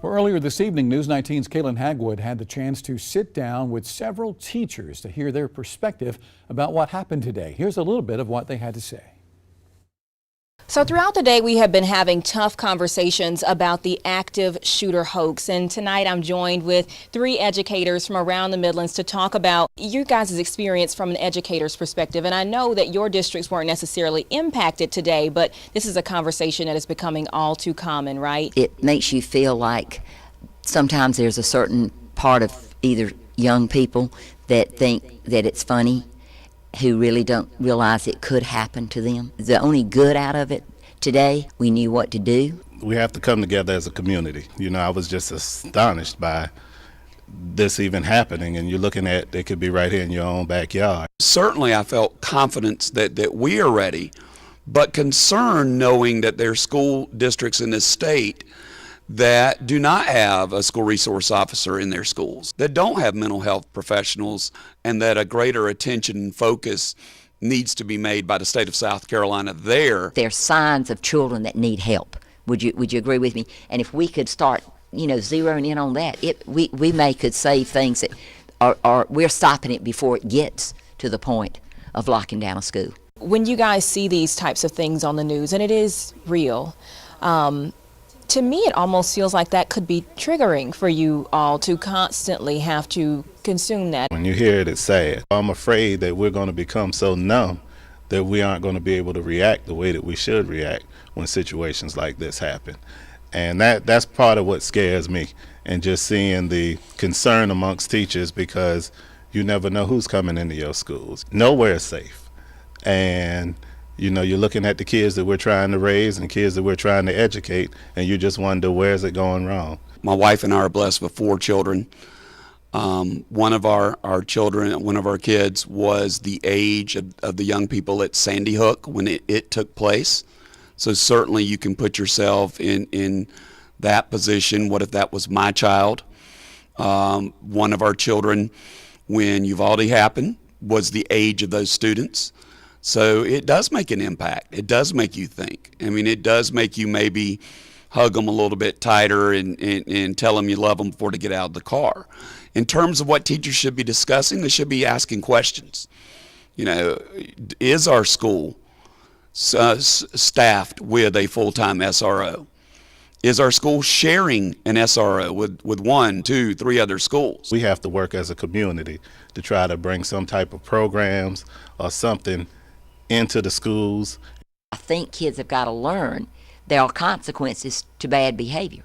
Well, earlier this evening, News 19's Kaylin Hagwood had the chance to sit down with several teachers to hear their perspective about what happened today. Here's a little bit of what they had to say. So throughout the day, we have been having tough conversations about the active shooter hoax. And tonight I'm joined with 3 educators from around the Midlands to talk about your guys' experience from an educator's perspective. And I know that your districts weren't necessarily impacted today, but this is a conversation that is becoming all too common, right? It makes you feel like sometimes there's a certain part of either young people that think that it's funny, who really don't realize it could happen to them. The only good out of it today, we knew what to do. We have to come together as a community. You know, I was just astonished by this even happening, and you're looking at it could be right here in your own backyard. Certainly I felt confidence that we are ready, but concern knowing that there are school districts in this state that do not have a school resource officer in their schools, that don't have mental health professionals, and that a greater attention and focus needs to be made by the state of South Carolina there. There's signs of children that need help. Would you agree with me? And if we could start, zeroing in on that, we could save things that are we're stopping it before it gets to the point of locking down a school. When you guys see these types of things on the news, and it is real, to me, it almost feels like that could be triggering for you all to constantly have to consume that. When you hear it, it's sad. I'm afraid that we're going to become so numb that we aren't going to be able to react the way that we should react when situations like this happen. And that's part of what scares me, and just seeing the concern amongst teachers, because you never know who's coming into your schools. Nowhere is safe. And you're looking at the kids that we're trying to raise and kids that we're trying to educate, and you just wonder, where's it going wrong? My wife and I are blessed with 4 children. One of our children, one of our kids, was the age of the young people at Sandy Hook when it took place. So certainly you can put yourself in that position. What if that was my child? One of our children, when Uvalde happened, was the age of those students. So it does make an impact. It does make you think. I mean, it does make you maybe hug them a little bit tighter and tell them you love them before they get out of the car. In terms of what teachers should be discussing, they should be asking questions. Is our school staffed with a full-time SRO? Is our school sharing an SRO with 1, 2, 3 other schools? We have to work as a community to try to bring some type of programs or something into the schools. I think kids have got to learn there are consequences to bad behavior.